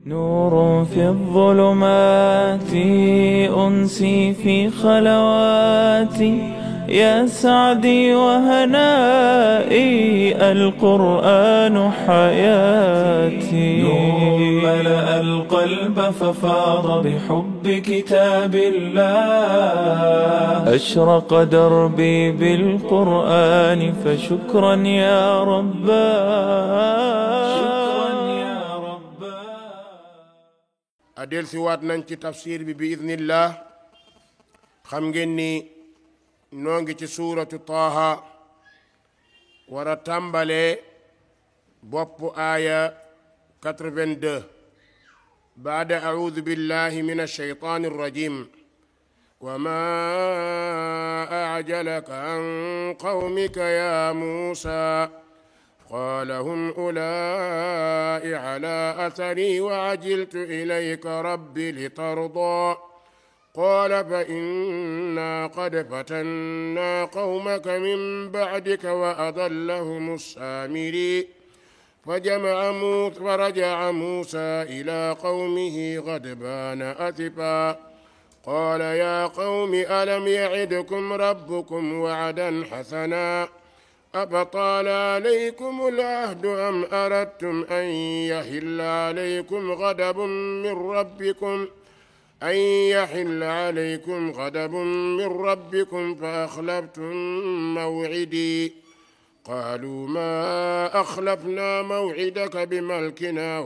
نور في الظلمات أنسي في خلواتي يا سعدي وهنائي القرآن حياتي نور ملأ القلب ففاض بحب كتاب الله أشرق دربي بالقرآن فشكرا يا رباه adel si waat nañ ci tafsir bi idnillah xam ngeen ni noo ngi ci suuratu taaha war a tàmbale bopp aaya 82 baada audu billahi min alshaytan arrajim وما أعجلك عن قومك يا موسى قال هم أولئك على أثري وعجلت إليك رب لترضى قال فإنا قد فتنا قومك من بعدك وأضلهم السامري فرجع موسى إلى قومه غضبان أسفا قال يا قوم ألم يعدكم ربكم وعدا حسنا أفطال عليكم العهد أم أردتم أن يحل عليكم غضب من ربكم فأخلفتم موعدي قالوا ما أخلفنا موعدك بملكنا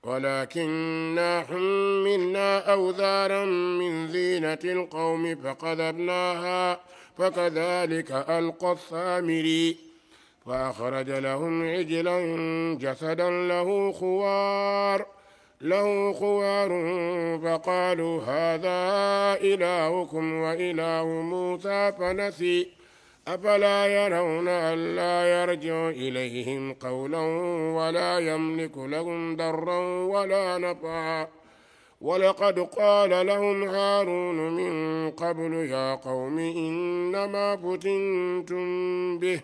ولكننا حملنا أوزارا من زينة القوم فقذفناها فكذلك ألقى السامري فأخرج لهم عجلا جسدا له خوار فقالوا هذا إلهكم وإله موسى فنسي أفلا يرون ألا يرجع إليهم قولا ولا يملك لهم ضرا ولا نفعا ولقد قال لهم هارون من قبل يا قوم إنما فتنتم به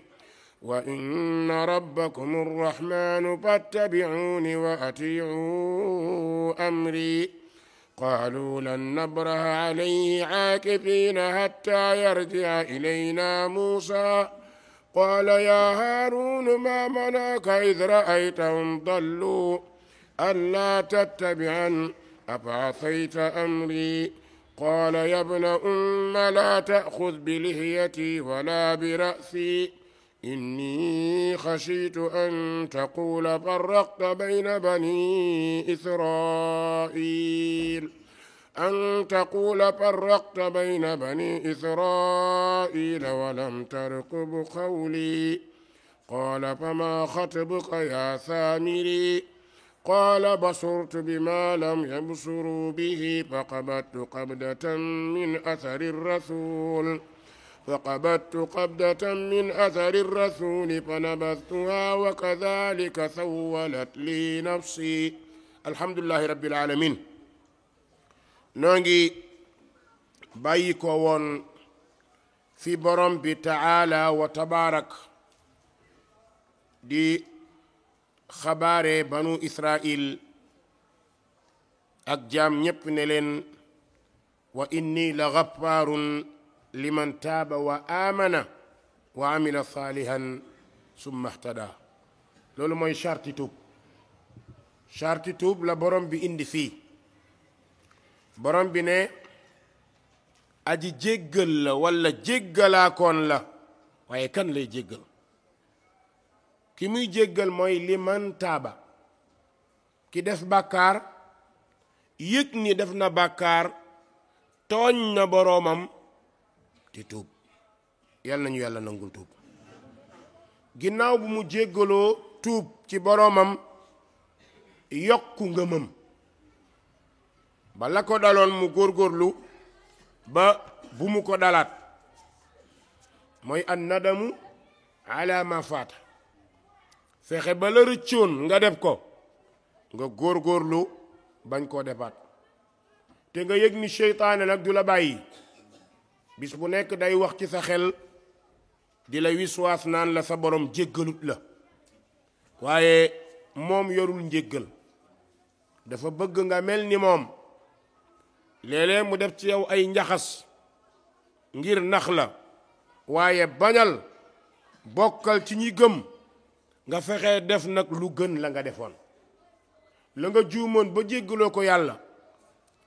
وإن ربكم الرحمن فاتبعوني وأطيعوا أمري قالوا لن نبرح عليه عاكفين حتى يرجع إلينا موسى قال يا هارون ما منعك إذ رأيتهم ضلوا ألا تتبعن أفعصيت أمري قال يا ابن أم لا تأخذ بلحيتي ولا برأسي إني خشيت أن تقول فرقت بين بني إسرائيل ولم ترقب قولي قال فما خطبك يا سامري قال بصرت بما لم يبصروا به فقبضت قبضة من أثر الرسول فنبذتها وكذلك سولت لي نفسي الحمد لله رب العالمين نونغي بايكو وون في برم بتعالى وتبارك دي خبار بنو إسرائيل أجام نيب وإني لغفار liman taaba wa amana wa amila salihan summa ihtada loolu mooy charti tuub la borom bi indi fii borom bi ne aji jéggal la walla jéggalaakoon la waaye kan lay jéggal ki muy jéggal mooy liman taaba ki def bàkkaar yëg ni def na bàkkaar tooñ na boroomam di tuub yàlla nañu yàlla nangul tuub ginnaaw bu mu jéggaloo tuub ci boroomam yokku ngëmam ba la ko daloon mu góorgóorlu ba bu mu ko dalaat mooy an nadamu ala ma faata fexe ba la rëccoon nga def ko nga góorgóorlu bañ koo defaat te nga yëg ni seytaane nag du la bàyyi bis bu nekk day wax ci sa xel di la wiswaas naan la sa borom jéggalut la waaye moom yorul njéggal dafa bëgg nga mel ni moom léeg-léeg mu def ci yow ay njaxas ngir nax la waaye bañal bokkal ci ñi gëm nga fexe def nag lu gën la nga defoon la nga juumoon ba jéggaloo ko yàlla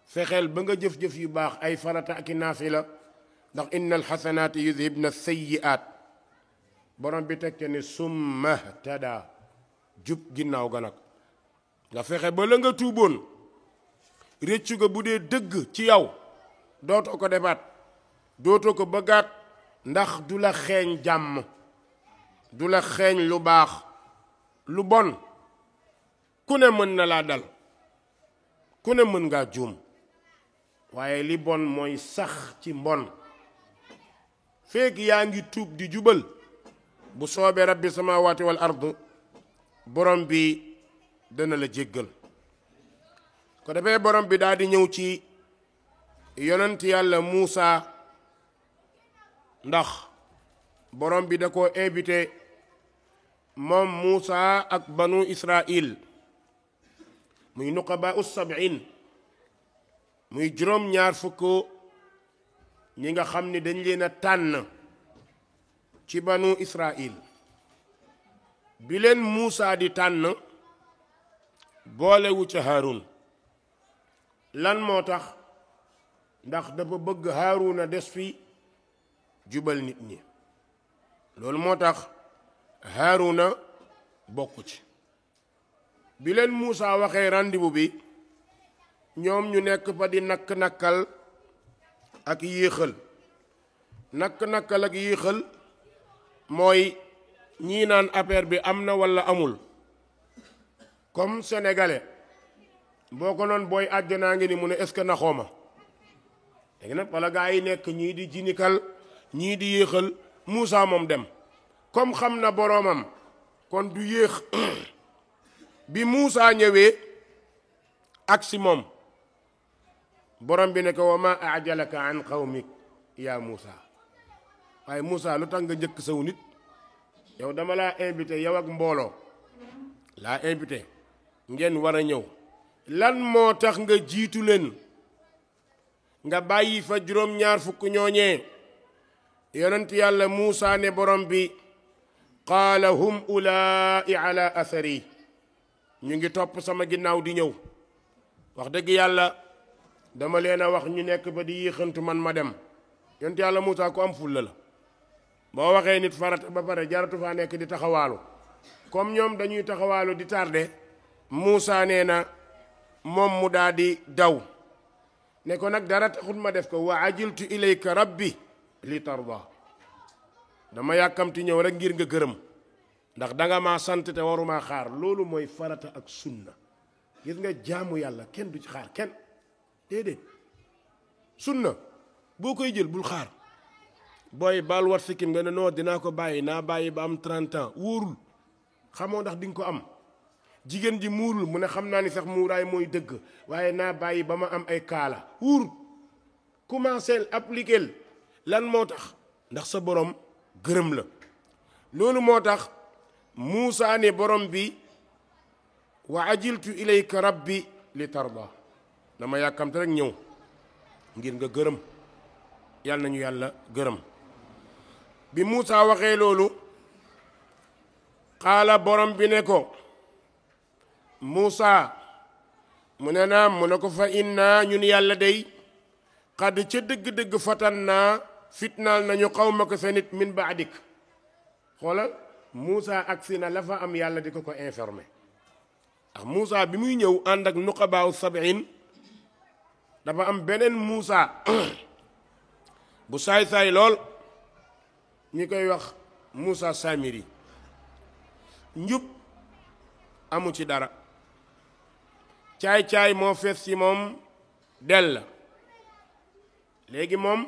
fexeel ba nga jëf-jëf yu baax ay farata ak i naafila ndax inna alxasanaati yudhibna sayyi'aat borom bi teg te ne summa tada jub ginnaaw ga nag nga fexe ba la nga tuuboon réccu ga bu dee dëgg ci yow dootoo ko defaat dootoo ko bëggaat ndax du la xeeñ jàmm du la xeeñ lu baax lu bon ku ne mën na laa dal ku ne mën ngaa juum waaye li bon mooy sax ci mbon feek yaa ngi tuub di jubal bu soobee rabbi samaawaati wal ard borom bi dana la jéggal ko defee borom bi daal di ñëw ci yonent yàlla Muusa ndax borom bi da koo invité moom Muusa ak banu Israil muy nuqabaa us-sab'in muy juróom-ñaar fukk ñi nga xam ni dañ leen a tànn ci banu Israil bi leen Muusa di tànn boolewu ca Haarun lan moo tax ndax dafa bëgg Haaruna des fi jubal nit ñi loolu moo tax Haaruna bokku ci bi leen Muusa waxee rendez-vous bi ñoom ñu nekk fa di nakk-nakkal ak yéexal nakk-nakkal ak yéexal mooy ñii naan affaire bi am na walla amul comme sénégalais boo ko noon booy àjjanaa ngi ni mu ne est-ce que naxoo ma léegi nag walla gaa yi nekk ñii di jinikal ñii di yéexal Muusa moom dem comme xam na boroomam kon du yéex bi Muusa ñëwee agsi moom borom bi ne ko wa ma ajalaka an qawmik yaa Muusa waaye Muusa lu tax nga njëkk saw nit yow dama laa invité yow ak mbooloo laa invité ngeen war a ñëw lan moo tax nga jiitu leen nga bàyyi fa juróom-ñaar fukk ñooñee yonent yàlla Muusa ne borom bi qaala hum ulaa'i ala athari ñu ngi topp sama ginnaaw di ñëw wax dëgg yàlla dama leen a wax ñu nekk ba di yéexantu man ma dem yonent yàlla Muusa ku am fulla la boo waxee nit farata ba pare jaratu faa nekk di taxawaalu comme ñoom dañuy taxawaalu di tardé Muusa nee na moom mu daa di daw ne ko nag dara taxut ma def ko wa ajiltu ilayka rabbi li tarda dama yàkkamti ñëw rek ngir nga gërëm ndax danga maa sant te waruma xaar loolu mooy farata ak sunna gis nga jaamu yàlla kenn du ci xaar kenn déedéet sunna boo koy jël bul xaar booy baal wat sikkim nga ne noo dinaa ko bàyyi naa bàyyi ba am 30 ans wóorul xamoo ndax di nga ko am jigéen ji muurul mu ne xam naa ni sax muuraay mooy dëgg waaye naa bàyyi ba ma am ay kaala wóorul commencé appliquer lan moo tax ndax sa borom gërëm la loolu moo tax Muusa ne borom bi wa ajiltu ilayka rabbi li tarda dama yàkkamte rek ñëw ngir nga gërëm yàlla nañu yàlla gërëm bi Muusa waxee loolu xaala borom bi ne ko Muusa mu ne naam mu ne ko fa inna ñun yàlla day xadd ca dëgg-dëgg fatan naa fitnaal nañu xawmaka sa nit min baadik xoolal Muusa agsi na la fa am yàlla di ko informé ndax Muusa bi muy ñëw ànd ak nuqabaaw sab'in dafa am beneen Muusa bu saay-saay lool ñi koy wax Muusa Samiri njub amu ci dara caay-caay moo fees ci moom del la léegi moom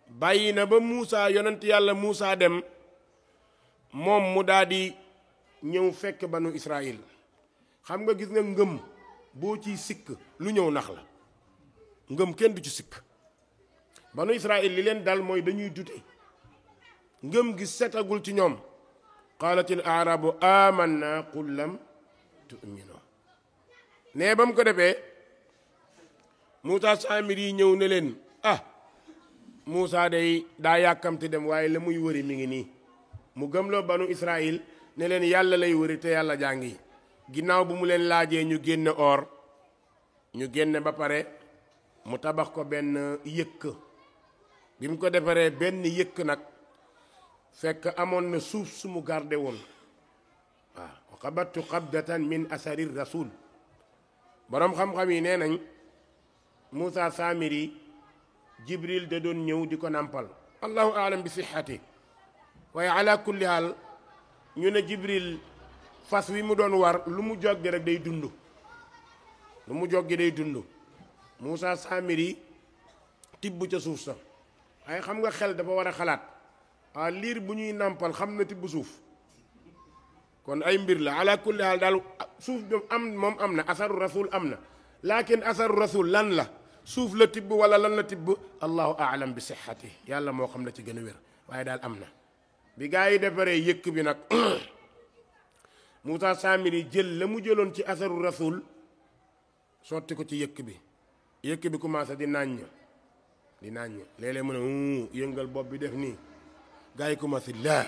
bàyyi na ba Muusa yonent yàlla Muusa dem moom mu daldi ñëw fekk banu Israël xam nga gis nga ngëm boo ciy sikk lu ñëw nax la ngëm kenn du ci sikk banu Israël li leen dal mooy dañuy dute ngëm gi setagul ci ñoom qaalatil aarabu amanna qul lam tu'minu ne ba mu ko defee Muusa Saamiri yi ñëw ne leen Muusa day daa yàkkamti dem waaye la muy wëri mi ngi nii mu gëmloo banu Israël ne leen yàlla lay wëri te yàlla jàngi ginnaaw bu mu leen laajee ñu génne or ñu génne ba pare mu tabax ko benn yëkk bi mu ko defaree benn yëkk nag fekk amoon na suuf su mu garde woon waaw wa qabattu qabdatan min asari rasul boroom xam-xam yi nee nañ Muusa Saamiri Jibril da doon ñëw di ko nàmpal allahu aalam bi sixati waaye ala kulli haal ñu ne Jibril fas wi mu doon war lu mu joggi rek day dund lu mu joggi day dund Muusa Saamiri tibb ca suuf sa waaye xam nga xel dafa war a xalaat liir bu ñuy nàmpal xam na tibb suuf kon ay mbir la ala kulli haal daal suuf bi moom am na asaru rasul am na laakin asaru rasul lan la suuf la tibb wala lan la tibb allahu aalam bi sixati yàlla moo xam la ci gën a wér waaye daal am na bi gaa yi defaree yëkk bi nag Muusa Saamiri jël la mu jëloon ci asaru rasul sotti ko ci yëkk bi commencé di nàññ léeg-léeg mu ne yëngal bopp bi def nii gaa yi commencé laa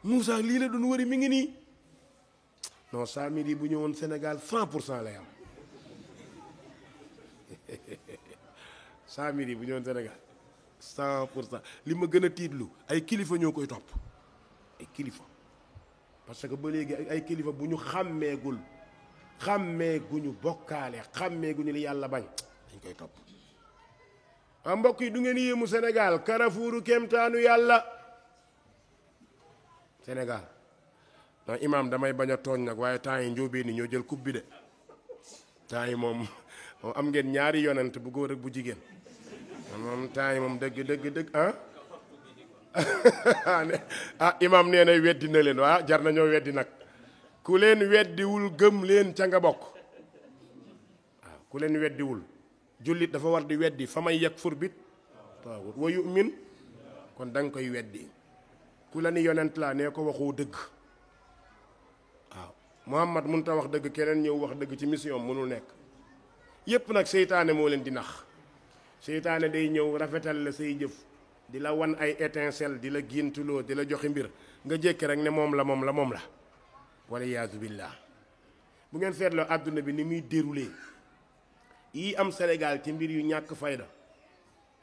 Muusa lii la doon wëri mi ngi nii non Saamiri bu ñëwoon Sénégal 100% lay am Saamiri bu ñëwoon Sénégal 100% li ma gën a tiitlu ay kilifa ñoo koy topp ay kilifa parce que ba léegi ay kilifa bu ñu xàmmeeguñu bokkaale xàmmeeguñu li yàlla bañ dañ koy topp mbokk yi du ngeen yéemu Sénégal Carrefouru kéemtaanu yàlla Sénégal non imaam damay bañ a tooñ nag waaye temps yi njóobee ni ñoo jël coupe bi de temps yi moom am ngeen ñaari yonent bu góor ak bu jigéen moom temps yi moom dëgg imaam nee na weddi na leen waa jar nañoo weddi nag ku leen weddiwul gëm leen ca nga bokk waaw ku leen weddiwul jullit dafa war di weddi fa may yakfur bit taawut wa yu'min kon da nga koy weddi ku la ni yonent laa nee ko waxoo dëgg waaw Muhammad mënut a wax dëgg keneen ñëw wax dëgg ci mission mënul nekk yépp nag seytaane moo leen di nax seytaane day ñëw rafetal la say jëf di la wan ay étincelle di la géntuloo di la joxe mbir nga jékki rek ne moom la wala yaazu billah bu ngeen seetloo àdduna bi ni muy déroulé yi am Sénégal ci mbir yu ñàkk fayda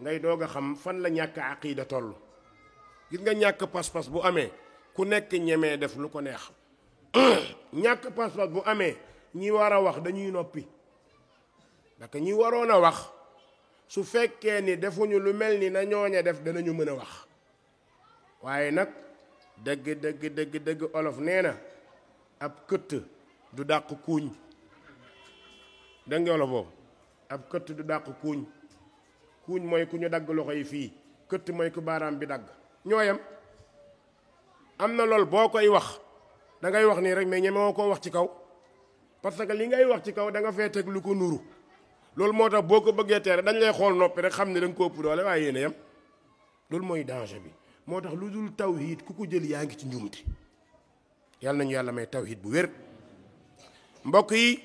ngay doog a xam fan la ñàkk aqiida toll gis nga ñàkk pas-pas bu amee ku nekk ñemee def lu ko neex ñàkk pas-pas bu amee ñi war a wax dañuy noppi parce ñi waroon a wax su fekkee ni defuñu lu mel ni na ñooña def danañu mën a wax waaye nag dëgg olof nee na ab këtt du dàq kuuñ dégg nga olof boobu ab këtt du dàq kuuñ mooy ku ñu dagg loxo yi fii këtt mooy ku baaraam bi dagg ñooyam am na lool boo koy wax da ngay wax nii rek mais ñemewoo koo wax ci kaw parce que li ngay wax ci kaw da nga fee teg lu ko nuru loolu moo tax boo ko bëggee tere dañ lay xool noppi rek xam ne da nga ko ëpp doole waaye yéen a yem loolu mooy danger bi moo tax lu dul tawhid ku ko jël yaa ngi ci njuumte yàlla nañu yàlla may tawhid bu wér mbokk yi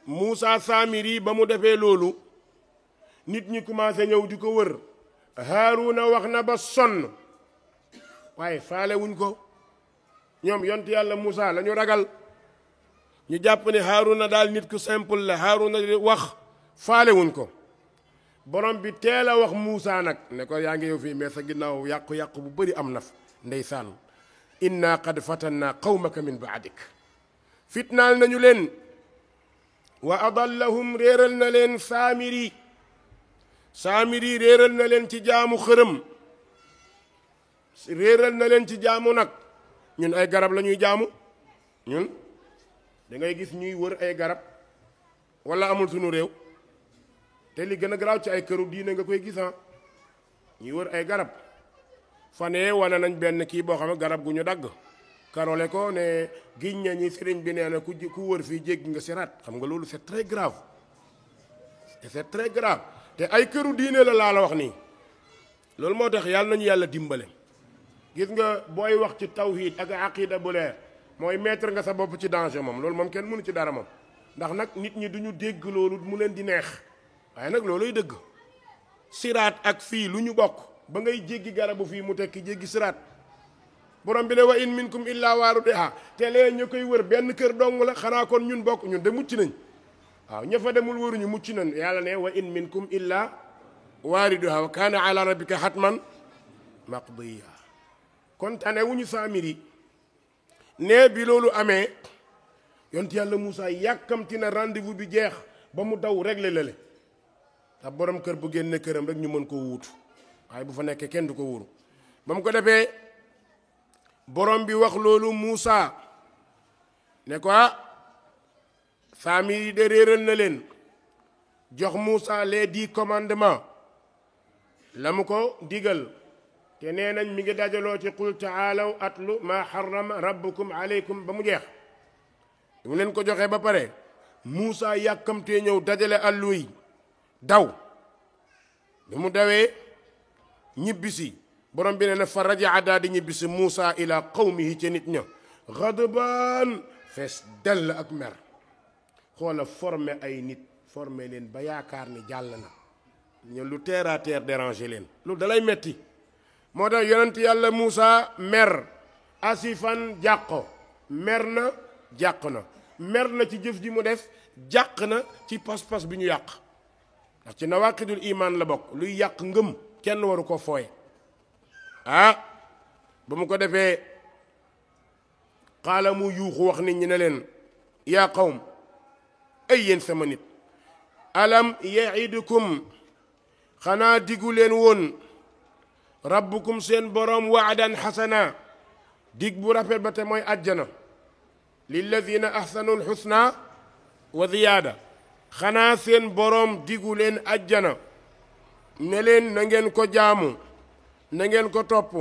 Muusa Saamiri ba mu defee loolu nit ñi commencé ñëw di ko wër Haaruna wax na ba sonn waaye faale wuñ ko ñoom yont yàlla Muusa la ñu ragal ñu jàpp ne Haaruna daal nit ku simple la Haaruna di wax faale wuñ ko borom bi teel a wax Muusa nag ne ko yaa ngi yow fii mais sa ginnaaw yàqu-yàqu bu bëri am na fa ndeysaan inna qad fatanna qawmaka min ba'dik fitnaal nañu leen wa adallahum réeral na leen Saamiri réeral na leen ci jaamu xërëm réeral na leen ci jaamu nag ñun ay garab la ñuy jaamu ñun da ngay gis ñuy wër ay garab wala amul sunu réew te li gën a garaaw ci ay këru diine nga koy gis ñuy wër ay garab fanee wane nañ benn kii boo xam ne garab gu ñu dagg karole ko ne giñ ña ñi sëriñ bi nee na ku wër fii jéggi nga siraat xam nga loolu c'est très grave c'est très grave te ay këru diine la laa la wax nii loolu moo tax yàlla nañu yàlla dimbale gis nga booy wax ci tawhid ak aqida bu leer mooy mettre nga sa bopp ci danger moom loolu moom kenn mënu ci dara moom ndax nag nit ñi duñu dégg loolu mu leen di neex waaye nag looluy dëgg siraat ak fii lu ñu bokk ba ngay jéggi garabu fii mu tekki jéggi siraat borom bi ne wa in minkum illa waariduha te lee ñu koy wër benn kër dong la xanaa kon ñun bokk ñun de mucc nañ waaw ña fa demul wëruñu mucc nañ yàlla ne wa in minkum illa waariduha wa kaana ala rabbika hatman maqdiya kon tane wuñu saamiri ne bi loolu amee yont yàlla Moussa yàkkamti na rendez-vous bi jeex ba mu daw réglé lale te borom kër bu génne këram rek ñu mën koo wuutu waaye bu fa nekkee kenn du ko wuuru ba mu ko defee borom bi wax loolu Moussa ne ko saamiri de réeral na leen jox Moussa les 10 commandements la mu ko digal te nee nañ mi ngi dajaloo ci qul taalaw atlu ma harrama rabbukum aleykum ba mu jeex mu leen ko joxee ba pare Moussa yàkkamtee ñëw dajale àllu yi daw bi mu dawee ñibbisi borom bi ne na fa rajaa daa di ñibbisi Moussa ila qawmihi ca nit ña ghadbaan fees dell ak mer xoola formé ay nit formé leen ba yaakaar ni jàll na ñu lu terre à terre déranger leen lu dalay metti moo tax yonent yàlla Moussa mer asifan jàqo mer na jàq na mer na ci jëf ji mu def jàq na ci pas-pas bi ñu yàq ndax ci nawaqidul iman la bokk luy yàq ngëm kenn waru ko fooye ba mu ko defee xaala mu yuuxu wax nit ñi ne leen yaa qawm ay yéen sama nit alam yaidukum xanaa digu leen woon rabbukum seen boroom waadan xasana dig bu rafet ba te mooy àjjana lilladina ahsanul xusna wa ziyaada xanaa seen boroom digu leen àjjana ne leen na ngeen ko jaamu na ngeen ko topp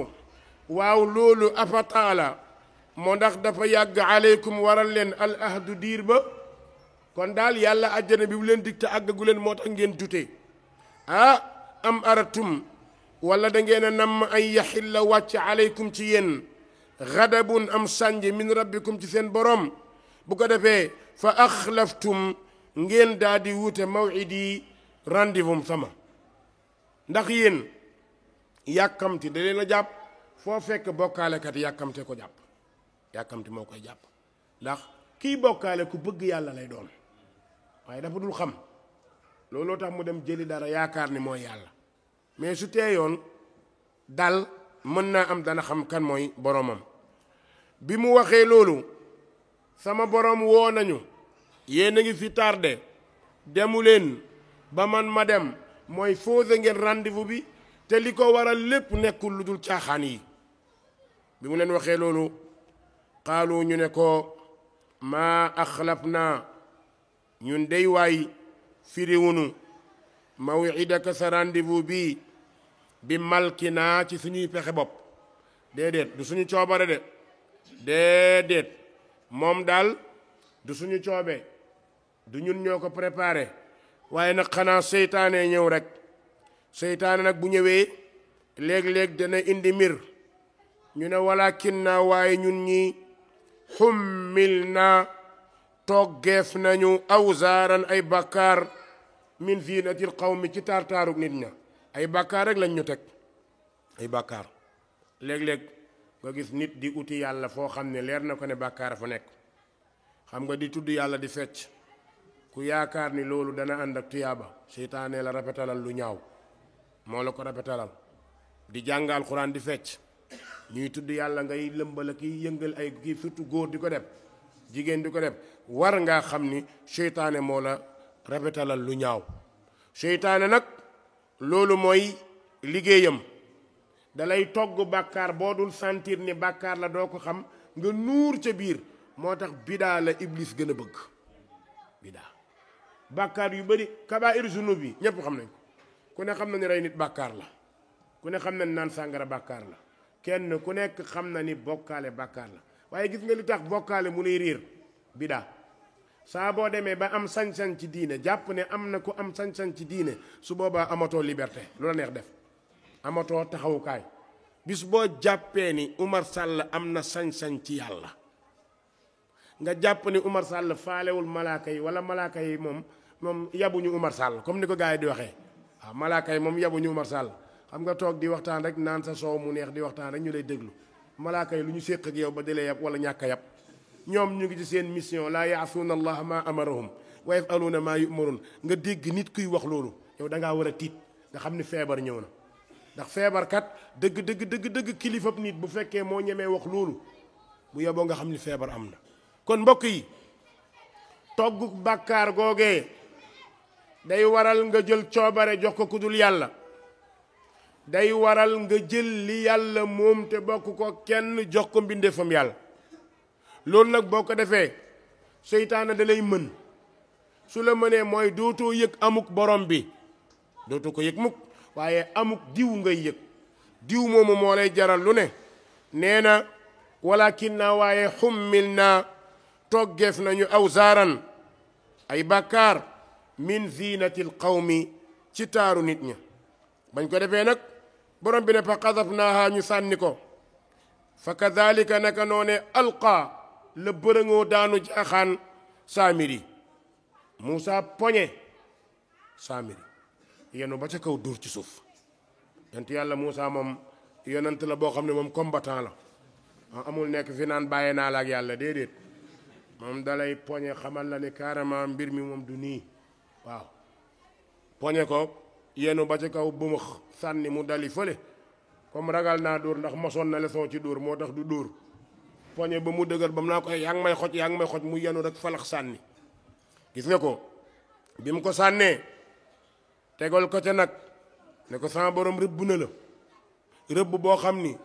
waaw loolu afataala moo ndax dafa yàgg aleykum waral leen al ahdu diir ba kon daal yàlla àjjana bi bu leen dig te àggagu leen moo tax ngeen dute am aratum wala da ngeen a namm ay yaxilla wàcc aleykum ci yéen xadabun am sànj min rabbikum ci seen borom bu ko defee fa axlaftum ngeen daa di wute mawidi rendez-vous sama ndax yéen yàkkamti da leen a jàpp foo fekk bokkaalekat yàkkamte ko jàpp yàkkamti moo koy jàpp ndax kii bokkaale ku bëgg yàlla lay doon waaye dafa dul xam looloo tax mu dem jëli dara yaakaar ni mooy yàlla mais su teeyoon dal mën naa am dana xam kan mooy boromam bi mu waxee loolu sama borom woo nañu yéen a ngi fi tardé demu leen ba man ma dem mooy fausé ngeen rendez-vous bi te li ko waral lépp nekkul lu dul caaxaan yi bi mu leen waxee loolu xaalu ñu ne ko maa axlaf naa ñun dey waay firiwunu mawidaka sa rendez-vous bi malki naa ci suñuy pexe bopp déedéet du suñu coobare de déedéet moom daal du suñu coobe du ñun ñoo ko préparé waaye nag xanaa seytaane ñëw rek seytaane nag bu ñëwee léeg-léeg dana indi mbir ñu ne walakin naa waaye ñun ñi xummil naa toggeef nañu awzaaran ay bàkkaar min zinatil qawmi ci taar-taarug nit ña ay bàkkaar rek lañ ñu teg ay bàkkaar léeg-léeg nga gis nit di uti yàlla foo xam ne leer na ko ne bàkkaar fa nekk xam nga di tudd yàlla di fecc ku yaakaar ni loolu dana ànd ak tuyaaba seytaane la rafetalal lu ñaaw moo la ko rafetalal di jàng alxuraan di fecc ñuy tudd yàlla ngay lëmbal ak yëngal ay kii surtout góor di ko def jigéen di ko def war ngaa xam ni seytaane moo la rafetalal lu ñaaw seytaane nag loolu mooy liggéeyam dalay togg bàkkaar boo dul sentir ni bàkkaar la doo ko xam nga nuur ca biir moo tax bidaa la iblis gën a bëgg bidaa bàkkaar yu bari kabaa'ir zunub bi ñépp xam nañ ko ku ne xam na ni rey nit bàkkaar la ku ne xam na ni naan sàngara bàkkaar la kenn ku nekk xam na ni bokkaale bàkkaar la waaye gis nga li tax bokkaale mu lay riir bidaa saa boo demee ba am sañ-sañ ci diine jàpp ne am na ku am sañ-sañ ci diine su boobaa amatoo liberté lu la neex def amatoo taxawukaay bis boo jàppee ni Umar Sall am na sañ-sañ ci yàlla nga jàpp ni Umar Sall faalewul malaaka yi wala malaaka yi moom yabuñu Umar Sall comme ni ko gars yi di waxee waaw malaaka yi moom yabuñu Umar Sall xam nga toog di waxtaan rek naan sa soow mu neex di waxtaan rek ñu lay déglu malaaka yi lu ñu séq ak yow ba di la yab wala ñàkk a yab ñoom ñu ngi ci seen mission laa yaasuuna allah ma amarahum wa yafaluuna maa yumaruun nga dégg nit kuy wax loolu yow da ngaa war a tiit nga xam ni feebar ñëw na ndax feebarkat dëgg kilifab nit bu fekkee moo ñemee wax loolu bu yeboo nga xam ni feebar am na kon mbokk yi togg bàkkaar googee day waral nga jël coobare jox ko ku dul yàlla day waral nga jël li yàlla moom te bokk ko kenn jox ko mbindeefam yàlla loolu nag boo ko defee seytaane da lay mën su la mënee mooy dootoo yëg amuk borom bi dootoo ko yëg mukk waaye amuk diw ngay yëg diw moomu moo lay jaral lu ne nee na walakin naa waaye xummil naa toggeef nañu awzaaran ay bàkkaar min zinatil qawmi ci taaru nit ña bañ ko defee nag borom bi ne fa qadafnaaha ñu sànni ko fa kadalika naka noone alqa la bërëngoo daanu jaaxaan saamiri Muusa poñe saamiri yenu ba ca kaw dóor ci suuf yonent yàlla Muusa moom yonent la boo xam ne moom combattant la amul nekk fi naan bàyyee naa la ak yàlla déedéet moom dalay poñe xamal la ne carrément mbir mi moom du nii waaw poñe ko yenu ba ca kaw bëmëx sànni mu dali fële comme ragal naa dóor ndax mosoon na leçon ci dóor moo tax du dóor poñe ba mu dëgër ba mu naa ko yaa ngi may xoj mu yenu rek falax sànni gis nga ko bi mu ko sànnee tegal ko ca nag ne ko sama borom rëbb na la rëbb boo xam ni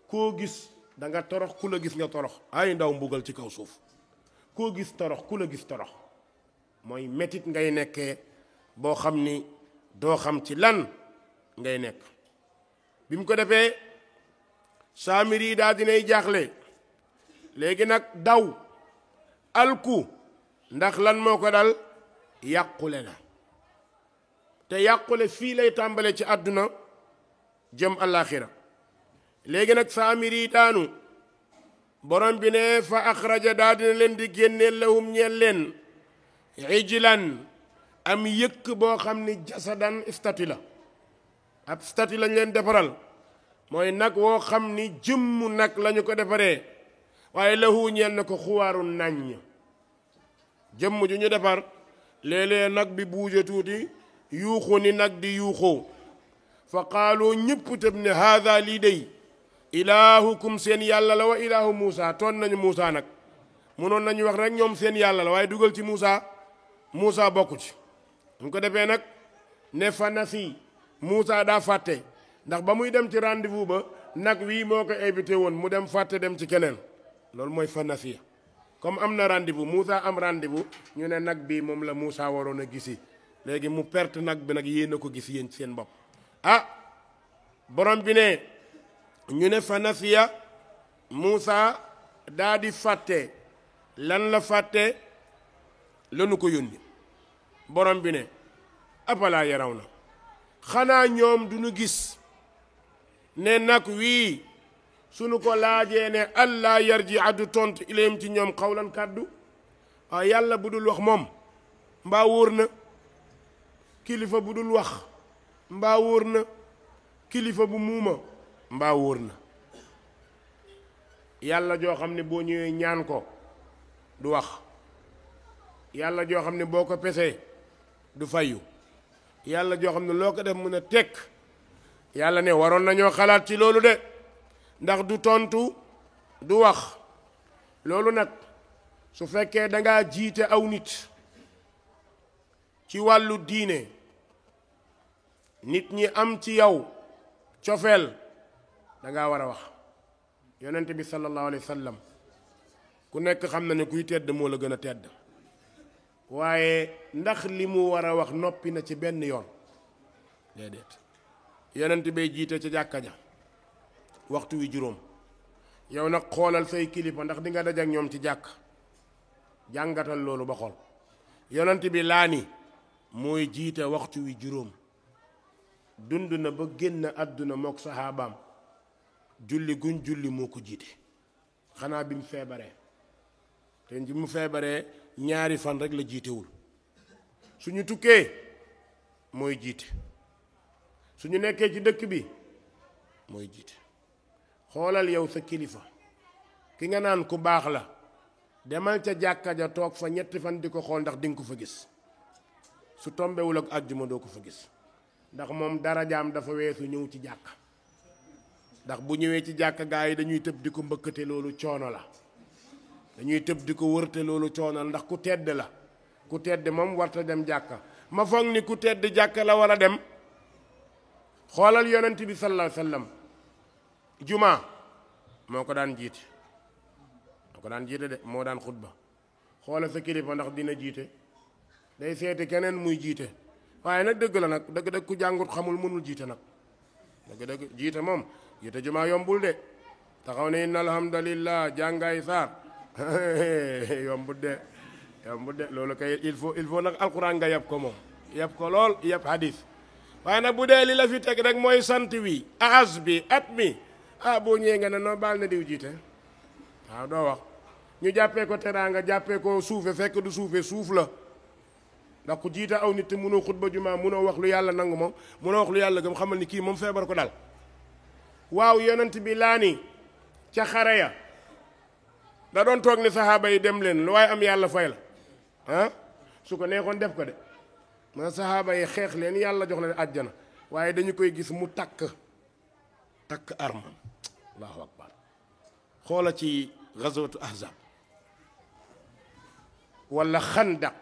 koo gis da nga torox ku la gis nga torox ay ndaw mbugal ci kaw suuf koo gis torox ku la gis torox mooy metit ngay nekkee boo xam ni doo xam ci lan ngay nekk bi mu ko defee saamiri yi daal dinay jaaxle léegi nag daw alku ndax lan moo ko dal yàqule la te yàqule fii lay tàmbale ci àdduna jëm àllaaxira léegi nag saamiri yi daanu borom bi ne fa axraja daal dina leen di génneel lahum ñeel leen ijlan am yëkk boo xam ni jasadan statue la ab statue lañ leen defaral mooy nag woo xam ni jëmm nag lañu ko defaree waaye lahu ñeel na ko xuwaaru naññ jëmm ju ñu defar léeg-léeg nag bi buuje tuuti yuuxu ni nag di yuuxoo fa qaalu ñëpp tëb ne haada lii day ilaahukum seen yàlla la wa ilaahu Muusa toon nañu Muusa nag mënoon nañu wax rek ñoom seen yàlla la waaye dugal ci Muusa bokku ci ñu ko defee nag ne fa nasi Muusa daa fàtte ndax ba muy dem ci rendez-vous ba nag wii moo ko invité woon mu dem fàtte dem ci keneen loolu mooy fa nasiya comme am na rendez-vous Muusa am rendez-vous ñu ne nag bii moom la Muusa waroon a gisi léegi mu perte nag bi nag yéen a ko gis yéen seen bopp borom bi ne ñu ne fa nasiya Muusa daa di fàtte lan la fàtte lanu ko yónni borom bi ne apalaa yaraw na xanaa ñoom du ñu gis ne nag wii sunu ko laajee ne allah yarji addu tontu ilayhim ci ñoom xawlan kàddu yàlla bu dul wax moom mbaa wóor na kilifa bu dul wax mbaa wóor na kilifa bu muuma mbaa wóor na yàlla joo xam ne boo ñëwee ñaan ko du wax yàlla joo xam ne boo ko pesee du fayu yàlla joo xam ne loo ko def mën a tekk yàlla ne waroon nañoo xalaat ci loolu de ndax du tontu du wax loolu nag su fekkee dangaa jiite aw nit ci wàllu diine nit ñi am ci yow cofeel dangaa war a wax yonent bi sallallahu alayhi wa sallam ku nekk xam na ne kuy tedd moo la gën a tedd waaye ndax li mu war a wax noppi na ci benn yoon déedéet yonent bay jiite ca jàkka ja waxtu wi juróom yow nag xoolal say kilifa ndax di nga daj ak ñoom ci jàkk jàngatal loolu ba xool yonent bi laa ni mooy jiite waxtu wi juróom dund na ba génn àdduna mook saxaabaam julli guñ julli moo ko jiite xanaa bi mu feebaree te bi mu feebaree ñaari fan rek la jiitewul suñu tukkee mooy jiite suñu nekkee ci dëkk bi mooy jiite xoolal yow sa kilifa ki nga naan ku baax la demal ca jàkka ja toog fa ñetti fan di ko xool ndax dinga ko fa gis su tombewul ak àjjuma doo ko fa gis ndax moom darajaam dafa weesu ñëw ci jàkka ndax bu ñëwee ci jàkka gaa yi dañuy tëb di ko mbëkkate loolu coono la dañuy tëb di ko wërte loolu coono la ndax ku tedd la ku tedd moom warta dem jàkka ma foog ni ku tedd jàkka la war a dem xoolal yonent bi sallallahu alayhi wasallam juma moo ko daan jiite de moo daan xutba xoolal sa kilifa ndax dina jiite day seeti keneen muy jiite waaye nag dëgg la nag dëgg-dëgg ku jàngut xamul mënul jiite nag dëgg-dëgg jiite moom jiite juma yombul de taxaw ne inna alhamdulillah jàngaay saar yombut de loolu kay il faut nag alquran nga yab ko moom yab ko lool yab hadis waaye nag bu dee li la fi teg rek mooy sant wi ahas bi at mi boo ñëwee nga ne noo baal na diw jiite waaw doo wax ñu jàppee ko teraanga jàppee ko suufe fekk du suufe suuf la ndax ku jiite aw nit te mënoo xutba jumaa mënoo wax lu yàlla nangu moom mënoo wax lu yàlla gëm xamal ni kii moom feebar ko dal waaw yonent bi laa ni ca xare ya da doon toog ni saxaaba yi dem leen lu waaye am yàlla fay la su ko neexoon def ko de ma saxaaba yi xeex leen yàlla jox leen àjjana waaye dañu koy gis mu takk arme allahu akbar xoola ci gazwatu ahzab wala xandaq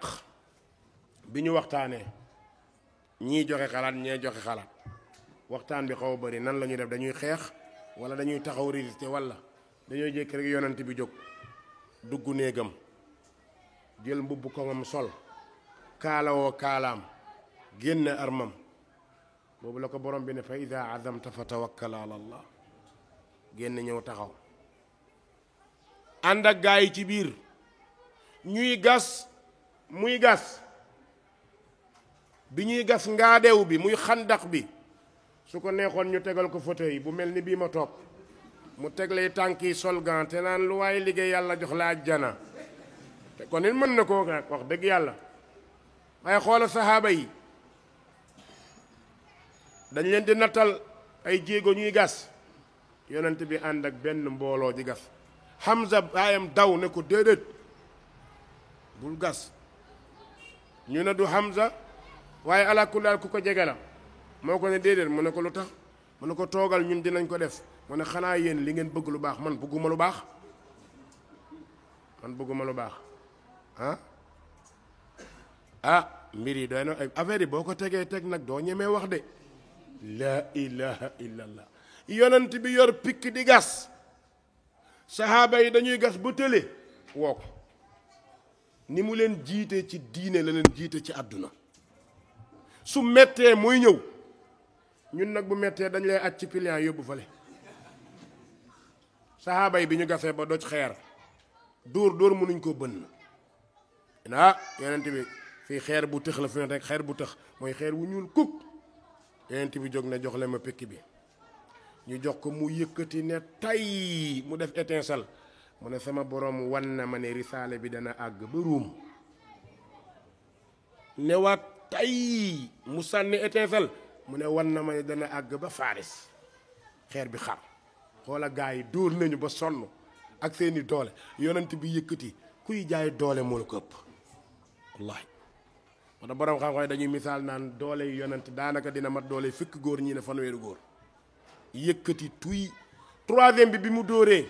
bi ñu waxtaanee ñii joxe xalaat ñee joxe xalaat waxtaan bi xaw a bëri nan la ñuy def dañuy xeex wala dañuy taxaw résister wala dañooy jékki rek yonent bi jóg dugg néegam jël mbubb koŋam sol kaalawoo kaalaam génn armam boobu la ko borom bi ne fa ida azamta fa tawakkal ala allah génn ñëw taxaw ànd ak gaa yi ci biir ñuy gas muy gas bi ñuy gas ngaadew bi muy xandax bi su ko neexoon ñu tegal ko fauteuil bu mel ni bii ma toog mu teg lay tànk yi sol gant te naan lu waaye liggéey yàlla jox la àjjana te kon it mën na koo wax dëgg yàlla waaye xoola saxaaba yi dañ leen di nattal ay jéego ñuy gas yonent bi ànd ak benn mbooloo di gas Hamza baayam daw ne ko déedéet bul gas ñu ne du Hamza waaye ala kulli ku ko jege la moo ko ne déedéet mu ne ko lu tax mu ne ko toogal ñun dinañ ko def mu ne xanaa yéen li ngeen bëgg lu baax man bëgguma lu baax mbir yi doy na affaire yi boo ko tegee teg nag doo ñemee wax de laa ilaha illallah yonent bi yor pikk di gas saxaaba yi dañuy gas ba tële woo ko ni mu leen jiite ci diine la leen jiite ci àdduna su mettee mooy ñëw ñun nag bu mettee dañ lay aj ci pilien yóbbu fale saxaaba yi bi ñu gasee ba doj xeer dóor mënuñ ko bënn yonent bi fii xeer bu tëx la fi ne rek xeer bu tëx mooy xeer wu ñuul kuk yonent bi jóg ne jox leen ma pikk bi ñu jox ko mu yëkkati ne tay mu def étincelle mu ne sama borom wan na ma ne risaale bi dana àgg ba Ruum ne waat tay mu sànni étincelle mu ne wan na ma ne dana àgg ba Faris xeer bi xar xoola gaa yi dóor nañu ba sonn ak seeni doole yonent bi yëkkati kuy jaay doole moo la ko ëpp wallaahi moo tax borom xam-xam dañuy misaal naan doole yu yonent daanaka dina mat doole fukk góor ñii ne fanweeri góor yëkkati tuy troisième bi mu dóoree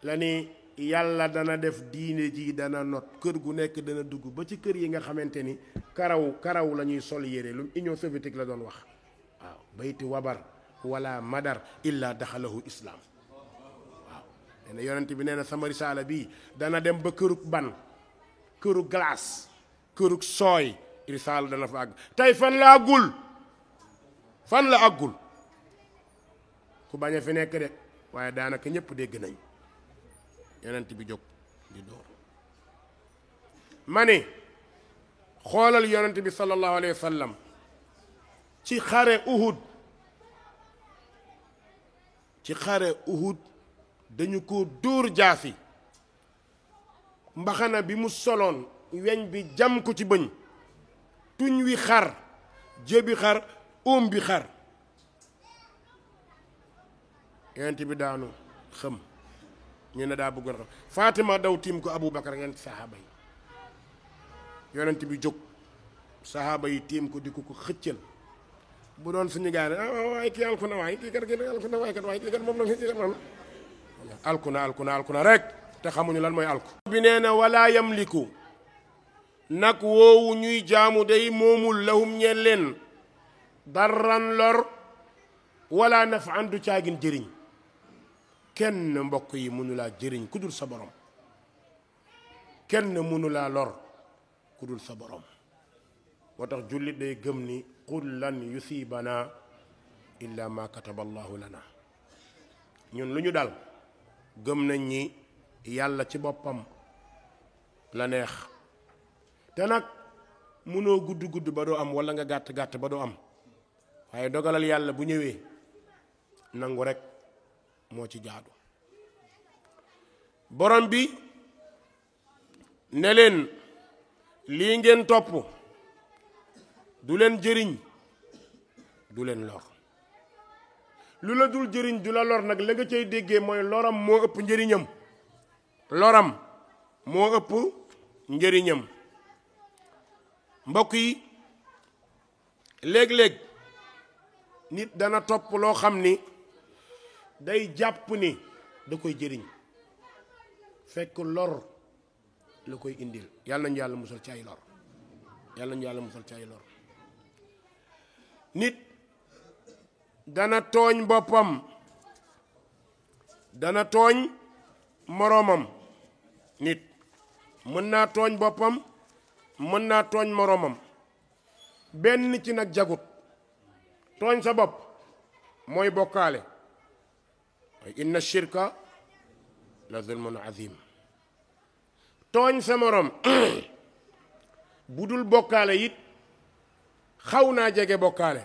la ni yàlla dana def diine ji dana not kër gu nekk dana dugg ba ci kër yi nga xamante ni karaw la ñuy sol yére lu Union soviétique la doon wax waaw bayti wabar wala madar illa daxalahu islam waaw nee na yonent bi nee na sama risaala bii dana dem ba kërug ban kërug glace kërug sooy risaala dana fa àgg tey fan la àggul ku bañ a fi nekk de waaye daanaka ñëpp dégg nañ yonent bi jóg di door ma ne xoolal yonent bi sallallahu alayhi wa sallam ci xare Uhud ci xare Uhud dañu ko dóor jaasi, mbaxana bi mu soloon weñ bi jam ko ci bëñ, tuñ wi xar, jëbi xar, óom bi xar. yonent bi daanu xëm, ñu ne daa bëggoon xam. Fatima daw tiim ko Aboubacar ngeen saxaaba yi, yonent bi jóg, saxaaba yi tiim ko di ko xëccal. bu doon suñu gaane waaye kii alku na waay kii kat alku na waay kat waaye kii kat moom la kii kat moom alku na rek te xamuñu lan mooy alku. bi nee na wala yamliku nag woowu ñuy jaamu day moomul lahum ñeen leen darran lor wala nafan du caagin jëriñ. kenn mbokk yi mënulaa jëriñ ku dul sa borom, kenn mënulaa lor ku dul sa borom. moo tax jullit day gëm ni qul lan yusibana illa ma kataba allahu lana. ñun lu ñu dal gëm nañ ni yàlla ci boppam la neex. te nag mënoo gudd ba doo am, wala nga gàtt ba doo am, waaye dogalal yàlla bu ñëwee nangu rek moo ci jaadu. borom bi ne leen lii ngeen topp du leen jëriñ du leen lor. lu la dul jëriñ du la lor nag la nga cay déggee mooy loram moo ëpp njëriñam, loram moo ëpp njëriñam. mbokk yi léeg-léeg nit dana topp loo xam ni day jàpp ni da koy jëriñ, fekk lor la koy indil. yàlla nañu yàlla musal ci ay lor, yàlla nañu yàlla musal ci ay lor. nit dana tooñ boppam, dana tooñ moroomam. nit mën naa tooñ boppam, mën naa tooñ moroomam. benn ci nag jagut. tooñ sa bopp mooy bokkaale, mooy inna shirka la zulmun azim. tooñ sa moroom bu dul bokkaale it xaw naa jege bokkaale,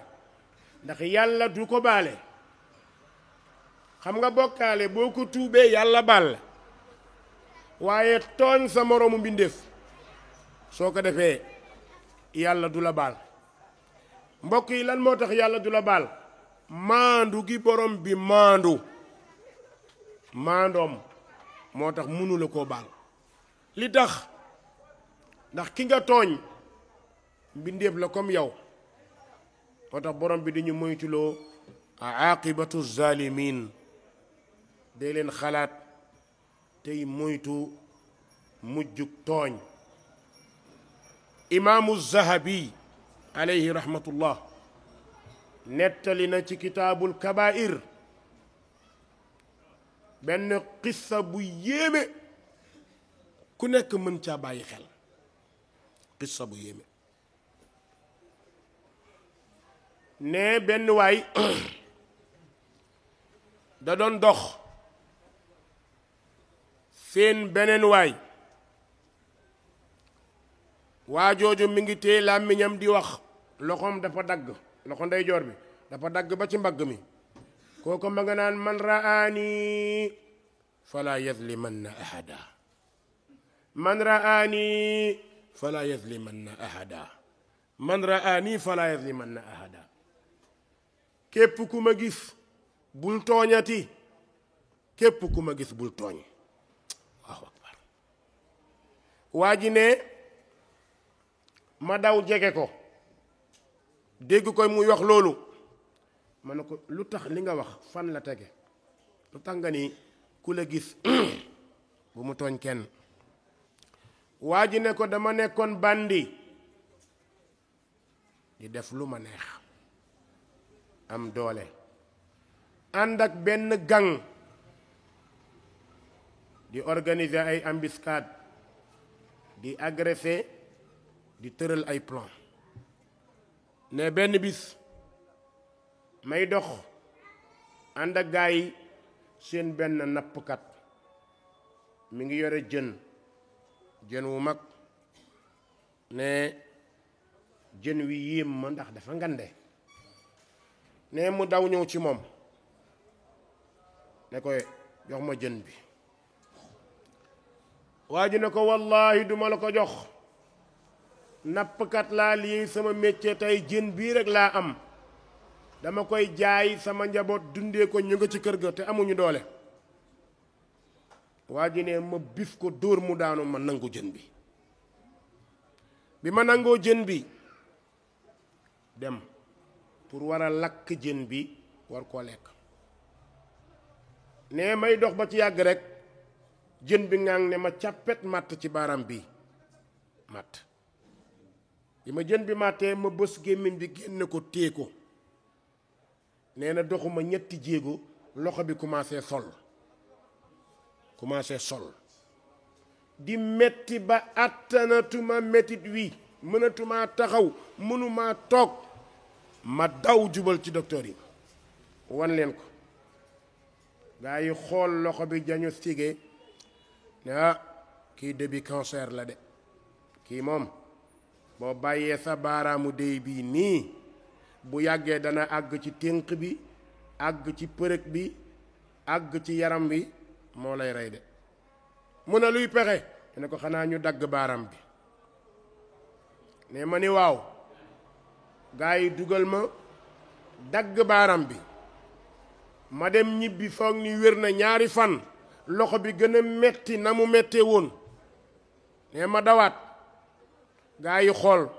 ndax yàlla du ko baale. xam nga bokkaale boo ko tuubee yàlla baal la, waaye tooñ sa moroomu mbindeef soo ko defee yàlla du la baal. mbokk yi lan moo tax yàlla du la baal? maandu gi borom bi maandu, maandoom moo tax mënu la koo baal. li tax ndax ki nga tooñ mbindeef la comme yow. moo tax borom bi dañu moytuloo aqibatu zalimin. day leen xalaat tey moytu mujjug tooñ. imaamu zahabi alayhi rahmatullah nettali na ci kitaabul kabair benn qissa bu yéeme, ku nekk mën caa bàyyi xel. qissa bu yéeme ne benn waay da doon dox seen beneen waay, waa jooju mi ngi téye làmmiñam di wax, loxoom dafa dagg, loxo ndeyjoor bi dafa dagg ba ci mbagg mi. kooku ma nga naan man ra'aani fala yazlimanna ahada, man ra'aani fala yazlimanna ahada, man ra'aani fala yazlimanna ahada. képp ku ma gis bul tooñati, képp ku ma gis bul tooñ. waaw akbar. waa ji ne ma daw jege ko, dégg koy muy wax loolu. ma ne ko lu tax li nga wax fan la tege? lu tax nga ni ku la gis bu mu tooñ kenn? waa ji ne ko dama nekkoon bandi di def lu ma neex, am doole, ànd ak benn gang di organiser ay embuscade, di agresser, di tëral ay plan. ne benn bis may dox ànd ak gaa yi, seen benn nappkat mi ngi yore jën wu mag. ne jën wi yéem ma ndax dafa ngande. ne mu daw ñëw ci moom ne ko jox ma jën bi. waa ji ne ko wallaahi duma la ko jox, nappkat laa, lii sama métier tey jën bii rek laa am, dama koy jaay sama njaboot dundee ko, ñu nga ci kër ga te amuñu doole. waa ji ne ma bif ko dóor mu daanu, ma nangu jën bi. bi ma nangoo jën bi dem pour war a lakk jën bi war koo lekk, ne may dox ba ci yàgg rek jën bi ngang ne ma càppet màtt ci baaraam bi màtt. bi ma jën bi màttee ma bës gémmiñ bi génne ko téye ko, nee na doxuma ñetti jéego loxo bi commencé sol di metti ba àttanatuma mettit wi, mënatumaa taxaw, mënumaa toog. ma daw jubal ci docteur yi wan leen ko. gaa yi xool loxo bi diagnostiqué ne kii début cancer la de, kii moom boo bàyyee sa baaraamu déy bii nii bu yàggee dana àgg ci ténk bi, àgg ci përëg bi, àgg ci yaram bi, moo lay rey de. mu ne luy pexe, ne ko xanaa ñu dagg baaraam bi. ne ma ni waaw. gaa yi dugal ma dagg baaraam bi, ma dem ñibbi foog ni wér na ñaari fan, loxo bi gën a metti na mu mettee woon. ne ma dawaat, gaa yi xool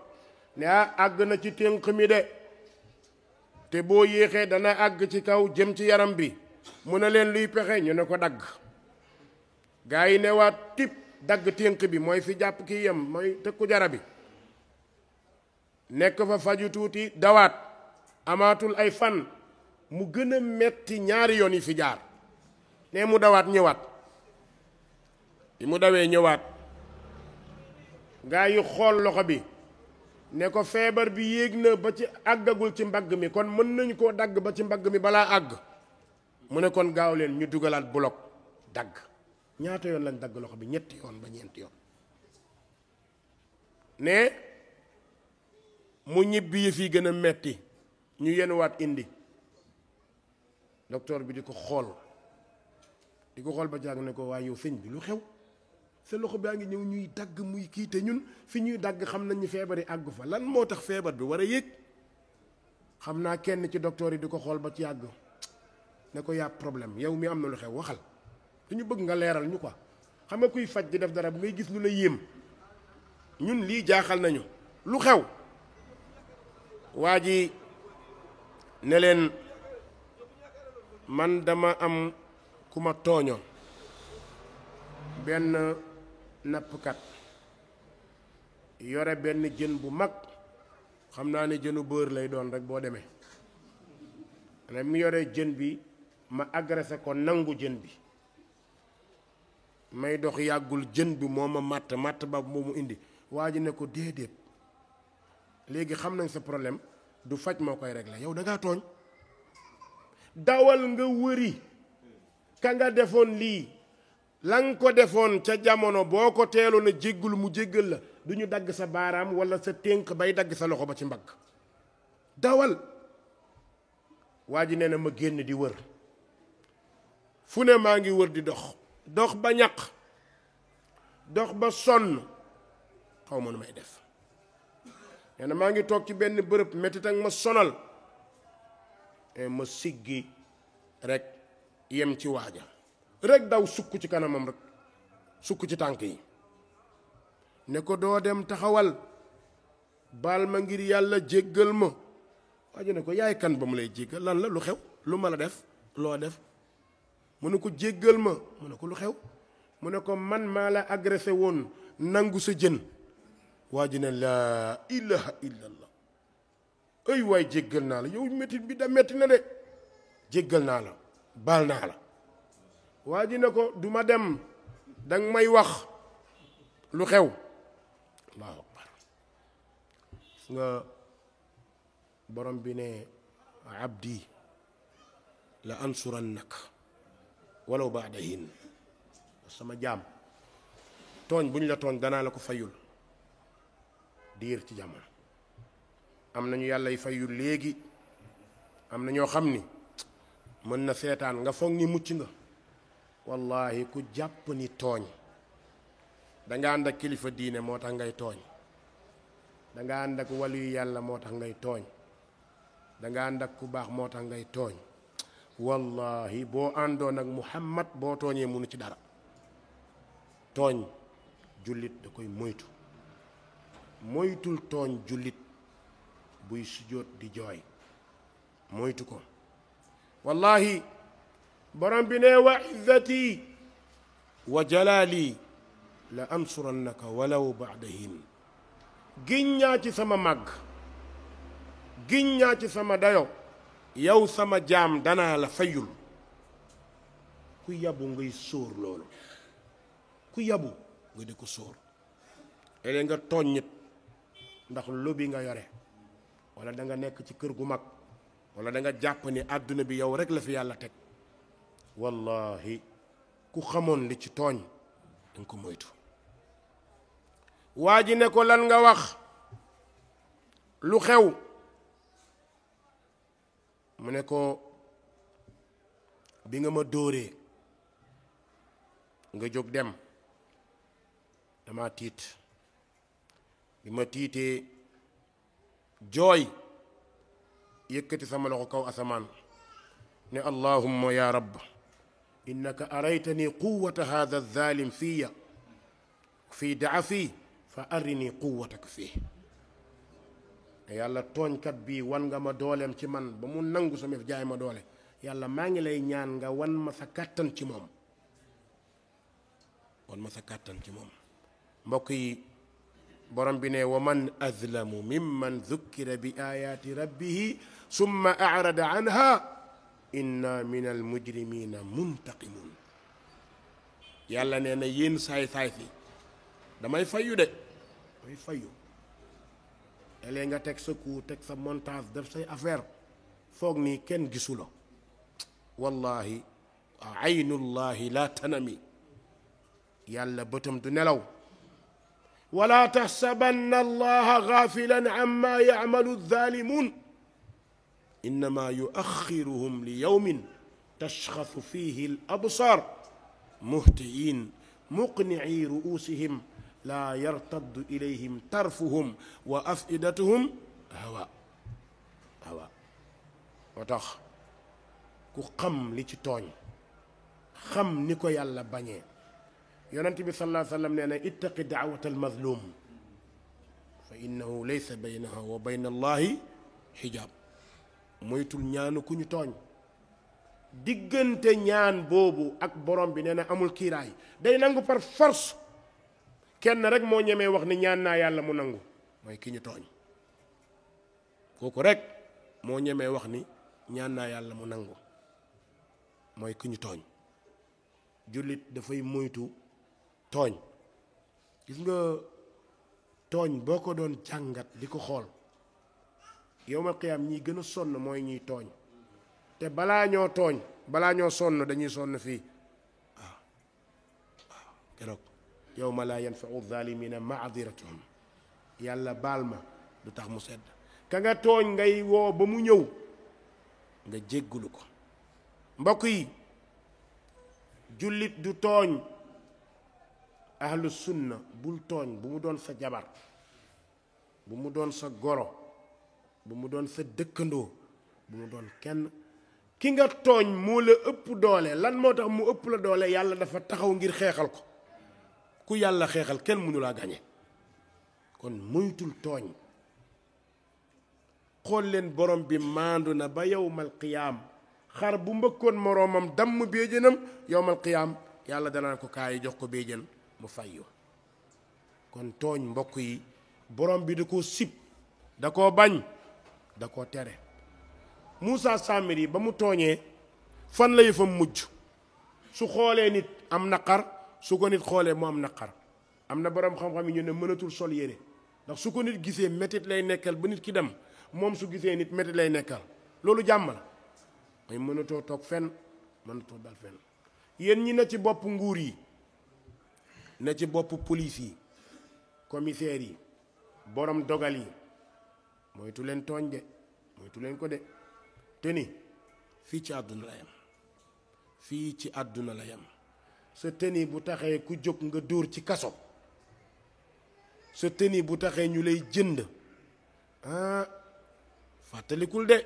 ne àgg na ci ténk mi de, te boo yéexee dana àgg ci kaw jëm ci yaram bi. mu ne leen luy pexe, ñu ne ko dagg. gaa yi ne waat tip dagg ténk bi, mooy fi jàpp ki yem, mooy tëkku jara bi. nekk fa faju tuuti dawaat, amaatul ay fan, mu gën a metti ñaari yoon yi fi jaar. ne mu dawaat ñëwaat. bi mu dawee ñëwaat, gaa yi xool loxo bi ne ko feebar bi yéeg na ba ci àggagul ci mbagg mi, kon mën nañu koo dagg ba ci mbagg mi balaa àgg. mu ne kon gaaw leen ñu dugalaat bloc dagg. ñaata yoon lañ dagg loxo bi? ñetti yoon ba ñeenti yoon. ne mu ñibbi yëf yi gën a metti, ñu yenuwaat indi. docteur bi di ko xool ba jàng ne ko waaye yow sëñ bi lu xew? sa loxo baa ngi ñëw ñuy dagg muy kii, te ñun fi ñuy dagg xam nañ ni feebar yi àggu fa, lan moo tax feebar bi war a yéeg? xam naa kenn ci docteur yi di ko xool ba ci yàgg ne ko yaa problème, yow mi am na lu xew, waxal, dañu bëgg nga leeral ñu quoi. xam nga kuy faj di def dara bu ngay gis lu la yéem, ñun lii jaaxal nañu, lu xew? waa ji ne leen man dama am ku ma tooñoon, benn nappkat yore benn jën bu mag, xam naa ne jënu bër lay doon rek boo demee. ne mi yore jën bi, ma agressé ko nangu jën bi. may dox yàggul jën bi moo ma matt ba moomu indi. waa ji ne ko déedéet, léegi xam nañ sa problème, du faj moo koy régler, yow da ngaa tooñ. dawal nga wëri ka nga defoon lii, la nga ko defoon ca jamono boo ko teeloon a jéggul mu jéggal la, du ñu dagg sa baaraam walla sa ténk bay dagg sa loxo ba ci mbagg. dawal. waa ji nee na ma génn di wër fu ne, maa ngi wër di dox ba ñaq, dox ba sonn, xaw ma nu may def. nee na maa ngi toog ci benn bërëb, mettit ak ma sonal, ma siggi rek yem ci waaja rek daw sukk ci kanamam rek, sukk ci tànk yi ne ko doo dem taxawal, baal ma ngir yàlla, jéggal ma. waaja ne ko yaay kan ba mu lay jéggal? lan la, lu xew? lu ma la def? loo def? mu ne ko jéggal ma. mu ne ko lu xew? mu ne ko man maa la agressé woon, nangu sa jën. waa ji ne laa ilaha illallah, ay waay jéggal naa la, yow métti bi da métti na de, jéggal naa la, baal naa la. waa ji ne ko du ma dem, danga may wax lu xew. allahu akbar. nga borom bi ne abdi la ansurannak walaw baada hin, sama jaam, tooñ bu ñu la tooñ danaa la ko fayul diir ci jamono. am nañu yàlla y fayul léegi, am na ñoo xam ni mën na seetaan nga foog ni mucc nga, wallahi ku jàpp ni tooñ danga ànd ak kilifa diine moo tax ngay tooñ, danga ànd ak waliyu yàlla moo tax ngay tooñ, danga ànd ak ku baax moo tax ngay tooñ, wallahi boo àndoon ak Muhammad boo tooñee munu ci dara. tooñ jullit da koy moytul tooñ jullit buy sujjóot di jooy moytu ko. wallahi borom bi ne wa izzati wa jalaali la ansurannaka walaw ba'da hin. giñ ñaa ci sama màgg, giñ ñaa ci sama dayo, yow sama jaam danaa la fayul. ku yabu ngay sóor loolu, ku yabu nga di ko sóor. léeg nga tooñ nit ndax lobi nga yore, wala da nga nekk ci kër gu mag, wala da nga jàpp ni àdduna bi yow rek la fi yàlla teg. wallahi ku xamoon li ci tooñ danga ko moytu. waa ji ne ko lan nga wax, lu xew? mu ne ko bi nga ma dóoree nga jóg dem dama tiit, bi ma tiitee jooy yëkkati sama loxo kaw asamaan ne allahumma ya rabb innaka araytani quwwata hadha adh-dhalim fiya fi da'afi fa arini quwwataka fii. yàlla tooñkat bii wan nga ma dooleem ci man ba mu nangu sama jaay ma doole, yàlla maa ngi lay ñaan nga wan ma sa kàttan ci moom, wan ma sa kàttan ci moom. mbokk yi borom bi ne wa man azlamu mimman dhukkira bi ayaati rabbihi summa a'rada anha inna min al mujrimina muntaqimun. yàlla nee na yéen saay-saay fi damay fayu de, damay fayu. léeg nga teg sa coup, teg sa montage, def say affaire foog ni kenn gisu la. wallahi aynullahi la tanami, yàlla bëtam du nelaw. wala taxsabanna allaha gaafilan amma yacmalu adh-dhalimun innama yuaxiruhum li yawmin tashxasu fihi al-absar muhtiin muqnici ru'usihim laa yartaddu ilayhim tarfuhum wa afidatuhum hawa. moo tax ku xam li ci tooñ, xam ni ko yàlla bañee. yonent bi sallallahu alayhi wa sallam nee na ittaqi daawata almazlum fa innahu laysa baynaha wa bayna allahi xijaab. moytul ñaanu ku ñu tooñ, diggante ñaan boobu ak borom bi nee na amul kiiraay, day nangu par force. kenn rek moo ñemee wax ni ñaan naa yàlla mu nangu, mooy ki ñu tooñ. kooku rek moo ñemee wax ni ñaan naa yàlla mu nangu, mooy ki ñu tooñ. jullit dafay moytu tooñ. gis nga tooñ boo ko doon jàngat di ko xool, yawmal qiyaam ñi gën a sonn mooy ñuy tooñ. te balaa ñoo tooñ, balaa ñoo sonn dañuy sonn fii. waaw keroog yawma laa yanfa'u zaalimiina ma'diratuhum, yàlla baal ma du tax mu sedd. ka nga tooñ ngay woo ba mu ñëw nga jéggulu ko. mbokk yi jullit du tooñ. ahlu sunna bul tooñ, bu mu doon sa jabar, bu mu doon sa goro, bu mu doon sa dëkkandoo, bu mu doon kenn. ki nga tooñ moo la ëpp doole. lan moo tax mu ëpp la doole? yàlla dafa taxaw ngir xeexal ko. ku yàlla xeexal kenn mënu laa gañe. kon moytul tooñ. xool leen borom bi maandu na ba yawmal qiyaam xar bu mbëkkoon moroomam damm béjjënam, yawmal qiyaam yàlla danaa ko kaay jox ko béjjën mu fayyu. kon tooñ mbokk yi borom bi da koo sib, da koo bañ, da koo tere. Moussa Samiri ba mu tooñee fan la yëfam mujj? su xoolee nit am naqar, su ko nit xoolee mu am naqar. am na borom xam-xam yi ñu ne mënatul sol yére, ndax su ko nit gisee métit lay nekkal ba nit ki dem, moom su gisee nit métit lay nekkal. loolu jàmm la mooy mënatoo toog fenn, mënatoo dal fenn. yéen ñi na ci bopp nguur yi, na ci bopp police yi, commissaire yi, borom dogal yi, moytu leen tooñ de, moytu leen ko de. te ni fii ci àdduna la yem, fii ci àdduna la yem. sa tëni bu taxee ku jóg nga dóor ci kaso sa tëni bu taxee ñu lay jënd fàttalikul de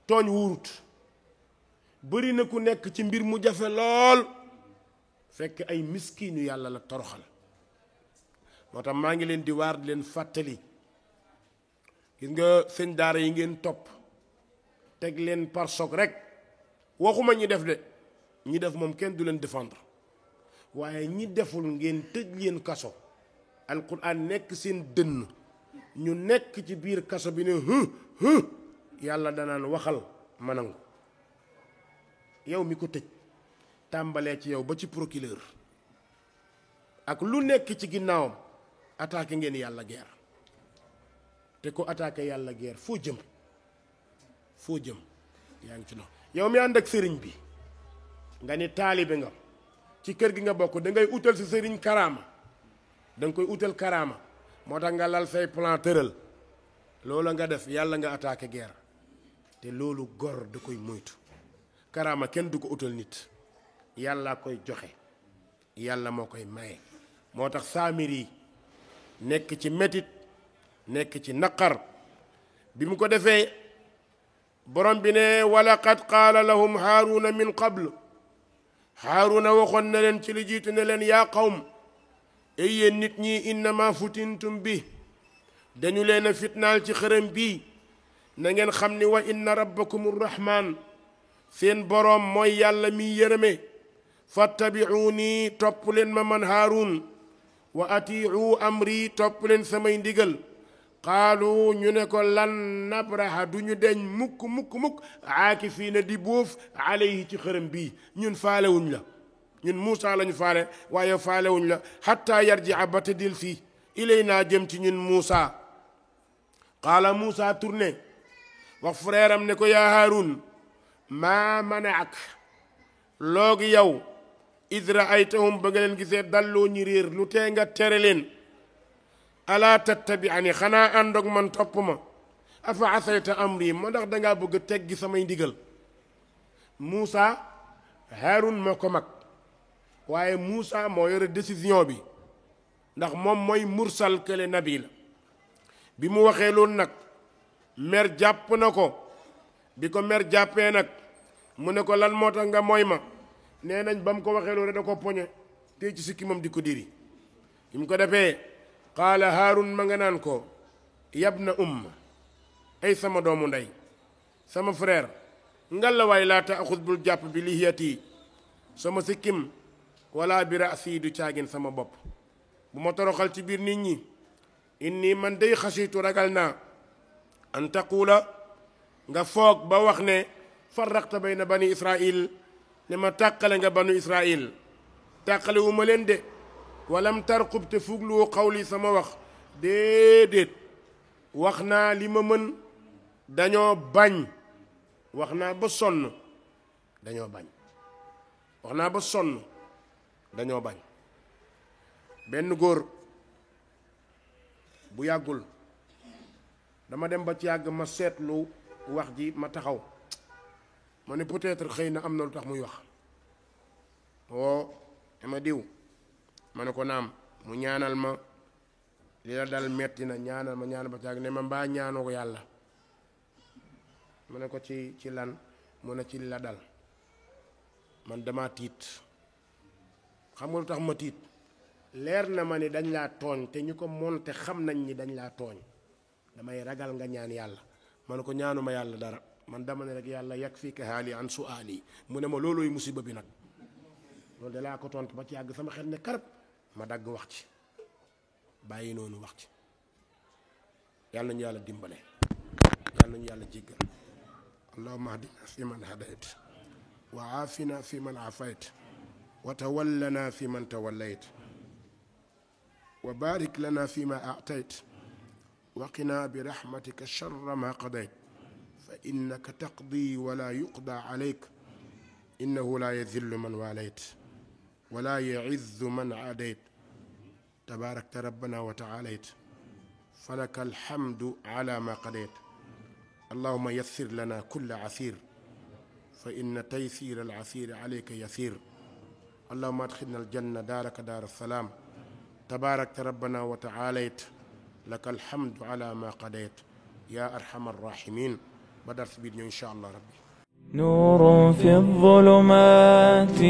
tooñ wuurut bëri na ku nekk ci mbir mu jafe lool fekk ay miskiinu yàlla la toroxal moo tax maa ngi leen di waar di leen fàttali gis nga sëñ daara yi ngeen topp teg leen par choc rek waxuma ñi def de ñi def moom kenn du leen défendre waaye ñi deful ngeen tëj leen kaso alquran nekk seen dënn ñu nekk ci biir kaso bi ne yàlla danaan waxal ma nangu yow mi ko tëj tàmbalee ci yow ba ci procureur ak lu nekk ci ginnaawam attaqué ngeen yàlla guerre te ko attaqué yàlla guerre foo jëm yaa ngi ci loxo yow mi ànd ak sëriñ bi nga ni taalibe nga ci kër gi nga bokk da ngay utal si sëriñ karaama da nga koy utal karaama moo tax nga lal say plan tëral loolu nga def yàlla nga attaqué guerre te loolu gor da koy moytu karaama kenn du ko utal nit yàlla koy joxe yàlla moo koy maye moo tax saamir yi nekk ci metit nekk ci naqar bi mu ko defee borom bi ne walaqad qaala lahum haaruna min qabl haaruna waxoon na leen ci li jiitu ne leen yaa qawm ay yéen nit ñi innama futintum bi dañu leen a fitnaal ci xërëm bii na ngeen xam ni wa inna rabbakum arrahman seen boroom mooy yàlla mi yërëme fattabi'uuni topp leen ma man haarun wa atii'u amri topp leen samay ndigal qaalu ñu ne ko lan nabraha du ñu deñ mukk aakifiina di bóof alayhi ci xërëm bii ñun faalewuñ la ñun Muusa lañu faale waaye faalewuñ la xatta yarji'a ba te dil fii ilaynaa jëm ci ñun Muusa qaala Muusa tourné wax frère am ne ko yaa Haarun maa manaak loogi yow id ra'aytahum ba nga leen gisee dalloo ñi réer lu tee nga tere leen alaa tattabi'ani xanaa àndoog man topp ma afa asayta amri ma ndax dangaa bëgg a teggi samay ndigal Muusa Haarun moo ko mag waaye Muusa moo yore décision bi ndax moom mooy mursal kële nabi la bi mu waxee loolu nag mer jàpp na ko bi ko mer jàppee nag mu ne ko lan moo tax nga mooy ma nee nañ ba mu ko waxee loolu da ko poñe te ci sikki moom di ko diri bi mu ko defee qaala Haarun ma nga naan ko yabna umma ay sama doomu ndey sama frère ngalla waay laa taaxud bul jàpp bi lihiyati sama sikkim wala bi rasi du caagin sama bopp bu ma toroxal ci biir nit ñi inni man day xasiitu ragal naa an taquula nga foog ba wax ne farraqta bayna bani israil ne ma tàqale nga banu israil tàqale wu ma leen de walam tarqub te fugluwu xawli sama wax déedéet wax naa li ma mën dañoo bañ wax naa ba sonn dañoo bañ wax naa ba sonn dañoo bañ benn góor bu yàggul dama dem ba ci yàgg ma seetlu wax ji ma taxaw ma ne peut-être xëy na am na lu tax muy wax dama diw ma ne ko naam mu ñaanal ma li la dal metti na ñaanal ba ci yàgg ne ma mbaa ñaanoo ko yàlla ma ne ko ci lan mu ne ci li la dal man dama tiit xam nga lu tax ma tiit leer na ma ni dañ laa tooñ te ñu ko monte xam nañ ni dañ laa tooñ damay ragal nga ñaan yàlla ma ne ko ñaanuma yàlla dara man dama ne rek yàlla yakfika haali an su'aali mu ne ma loolooy musiba bi nag loolu da laa ko tontu ba ci yàgg sama xel ne karab ma dagg wax ci bàyyi noonu wax ci yàlla nañu yàlla dimbale yàlla nañu yàlla jéggal allahumma ahdina fi man hadayt wa aafina fi man aafayt wa tawallana fi man tawallayt wa barik lana fi ma a'tayt wa qina bi rahmatika sharra ma qadayt fa innaka taqdi wa la yuqda alayk innahu la yadhillu man walayt wa la ya'izzu man adayt tabarakta rabbana wa ta'alayt falaka alhamdu ala ma qadayt allahumma yassir lana kulla asir fa inna taysir al asir alayka yasir اللهم ادخلنا الجنة دارك دار السلام. تباركت ربنا وتعاليت، لك الحمد على ما قضيت يا أرحم الراحمين. بدرس بيدنا إن شاء الله ربي. نور في الظلمات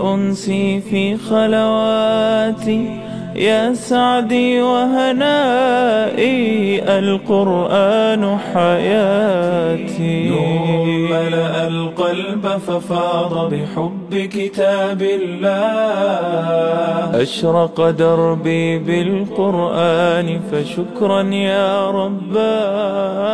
أنسي في خلواتي، يا سعدي وهنائي القرآن حياتي. نور ملأ القلب ففاض بحب كتاب الله، أشرق دربي بالقرآن فشكرا يا رباه.